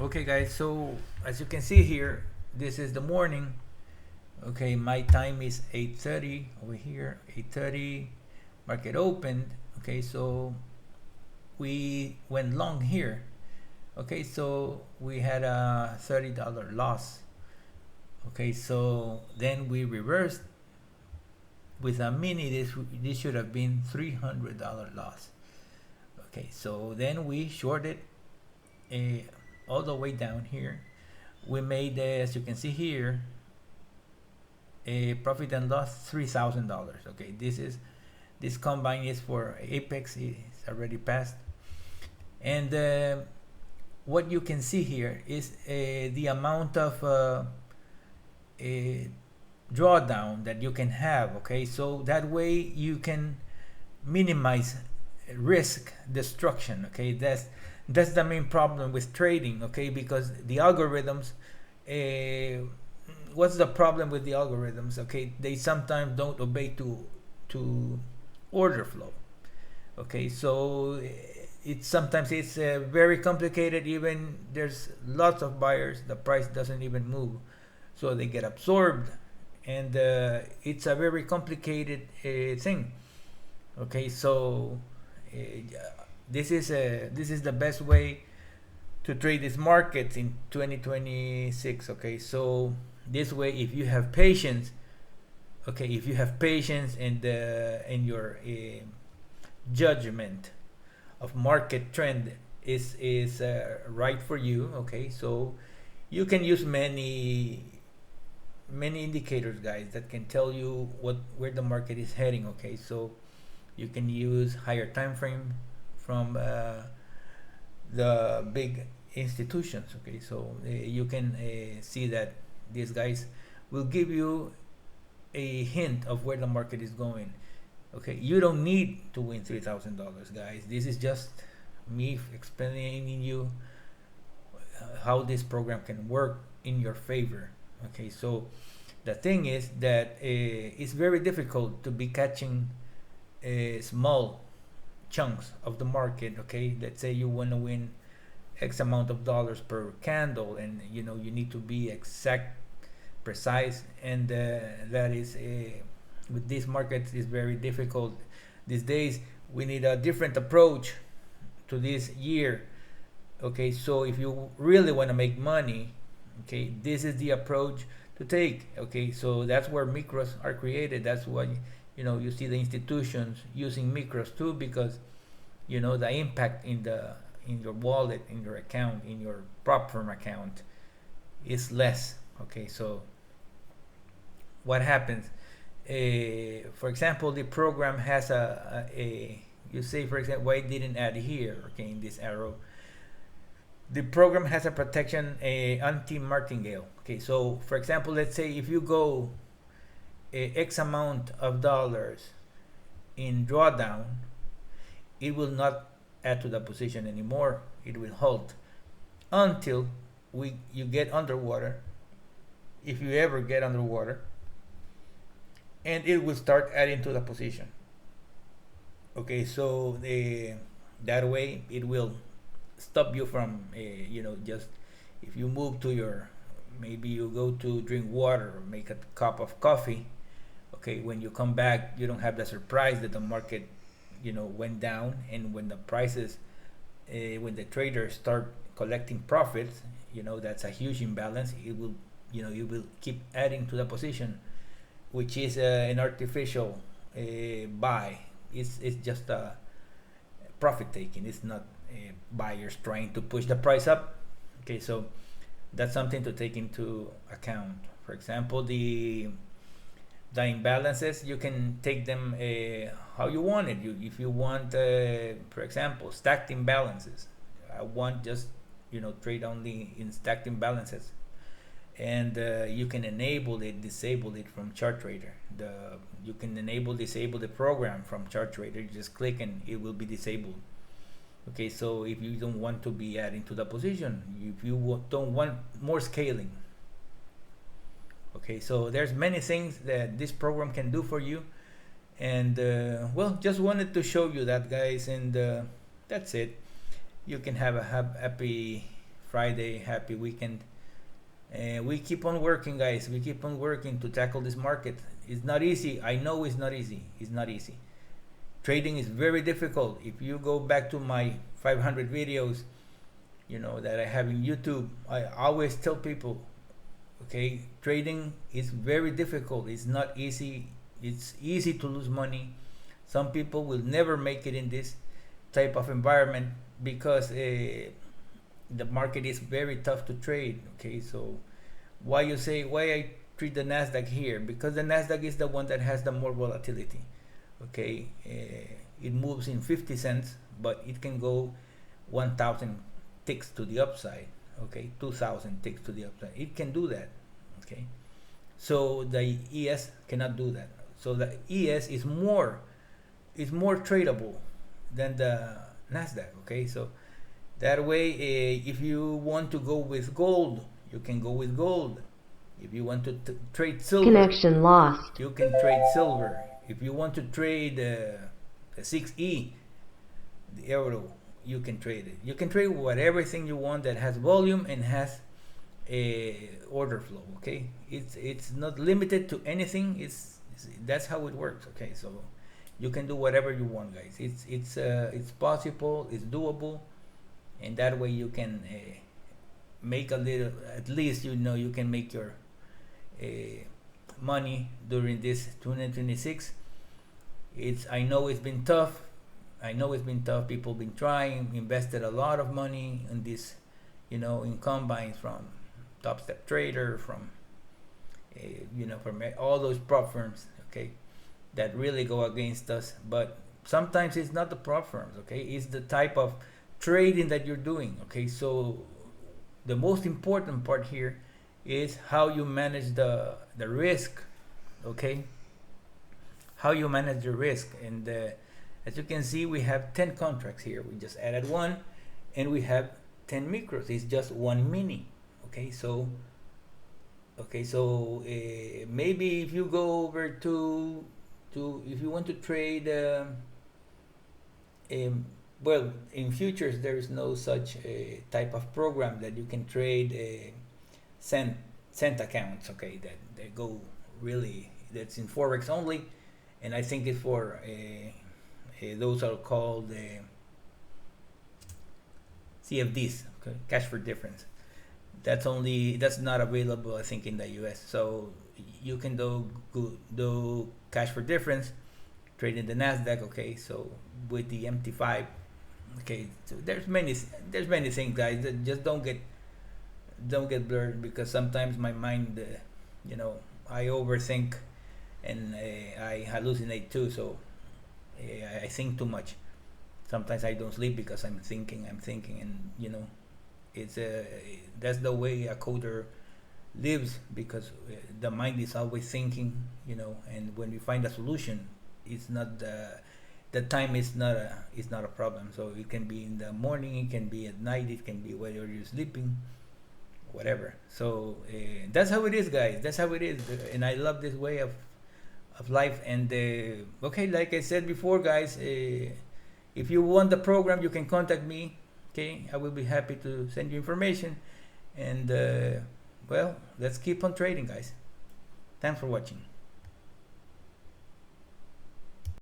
Okay guys, so as you can see here, this is the morning. Okay, my time is 8:30 over here, 8:30, market opened. Okay, so we went long here. Okay, so we had a $30 loss. Okay, so then we reversed with a mini. This should have been $300 loss. Okay, so then we shorted all the way down here. We made, as you can see here, a profit and loss $3,000. Okay, this combine is for Apex. It's already passed, and what you can see here is the amount of drawdown that you can have. Okay, so that way you can minimize risk destruction. Okay, that's the main problem with trading. Okay, because the algorithms, what's the problem with the algorithms? Okay, they sometimes don't obey to order flow. Okay, so sometimes it's very complicated. Even there's lots of buyers, the price doesn't even move, so they get absorbed, and it's a very complicated thing. Okay, so this is the best way to trade this market in 2026. Okay, so this way, if you have patience, okay, if you have patience and your judgment of market trend is right for you. Okay, so you can use many indicators, guys, that can tell you where the market is heading. Okay, so you can use higher time frame from the big institutions. Okay, so you can see that these guys will give you a hint of where the market is going. Okay, you don't need to win $3,000, guys. This is just me explaining you how this program can work in your favor. Okay, so the thing is that it's very difficult to be catching small chunks of the market. Okay, let's say you want to win X amount of dollars per candle, and you need to be exact, precise, and that is with these markets is very difficult these days. We need a different approach to this year. Okay, so if you really want to make money, okay, this is the approach to take. Okay, so that's where micros are created. That's why you see the institutions using micros too, because the impact in your wallet, in your account, in your prop firm account is less. Okay, so what happens? For example, the program has you say, for example, why it didn't add here? Okay, in this arrow, the program has a protection, anti-martingale. Okay, so for example, let's say if you go X amount of dollars in drawdown, it will not add to the position anymore. It will halt until you get underwater, if you ever get underwater, and it will start adding to the position. Okay, so that way it will stop you from just, if you move to your, maybe you go to drink water or make a cup of coffee. Okay, when you come back, you don't have the surprise that the market went down, and when the prices when the traders start collecting profits, that's a huge imbalance. It will you will keep adding to the position, which is an artificial buy. It's just a profit taking. It's not buyers trying to push the price up. Okay, so that's something to take into account. For example, the imbalances, you can take them how you want it. If you want, for example, stacked imbalances, I want just trade only in stacked imbalances, and you can enable it, disable it from ChartTrader. You can disable the program from ChartTrader. You just click and it will be disabled. Okay, so if you don't want to be adding to the position, if you don't want more scaling. Okay, so there's many things that this program can do for you, and well, just wanted to show you that, guys, and that's it. You can have a happy Friday, happy weekend. We keep on working, guys. We keep on working to tackle this market. It's not easy. I know it's not easy. It's not easy. Trading is very difficult. If you go back to my 500 videos, that I have in YouTube, I always tell people, okay, trading is very difficult. It's not easy. It's easy to lose money. Some people will never make it in this type of environment because the market is very tough to trade. Okay, so why I treat the Nasdaq here? Because the Nasdaq is the one that has the more volatility. Okay, it moves in 50 cents, but it can go 1,000 ticks to the upside. Okay, 2,000 ticks to the upside. It can do that. Okay, so the ES cannot do that. So the ES is more tradable than the Nasdaq. Okay, so that way, if you want to go with gold, you can go with gold. If you want to trade silver, connection lost. You can trade silver. If you want to trade the 6E, the euro, you can trade it. You can trade whatever thing you want that has volume and has a order flow. Okay, it's not limited to anything. That's how it works. Okay, so you can do whatever you want, guys. It's possible. It's doable, and that way you can make a little. At least you can make your money during this 2026. I know it's been tough. People been trying, invested a lot of money in this, in combines from Top Step Trader, from from all those prop firms. Okay, that really go against us. But sometimes it's not the prop firms. Okay, it's the type of trading that you're doing. Okay, so the most important part here is how you manage the risk. Okay, how you manage the risk. And as you can see, we have 10 contracts here. We just added one, and we have 10 micros. It's just one mini. Okay, so maybe if you go over to if you want to trade well, in futures there is no such type of program that you can trade cent accounts. Okay, that they go really, that's in forex only, and I think it's for those are called CFDs, okay, cash for difference. That's not available, I think, in the US. So you can do cash for difference, trade in the Nasdaq. Okay, so with the MT5. Okay, so there's many things, guys. That just don't get blurred, because sometimes my mind, I overthink, and I hallucinate too. So I think too much. Sometimes I don't sleep because I'm thinking, and it's that's the way a coder lives, because the mind is always thinking, and when we find a solution, it's not the time is not a problem. So it can be in the morning, it can be at night, it can be while you're sleeping, whatever. So that's how it is, guys. That's how it is, and I love this way of life. And okay, like I said before, guys, if you want the program, you can contact me. Okay, I will be happy to send you information. And well, let's keep on trading, guys. Thanks for watching.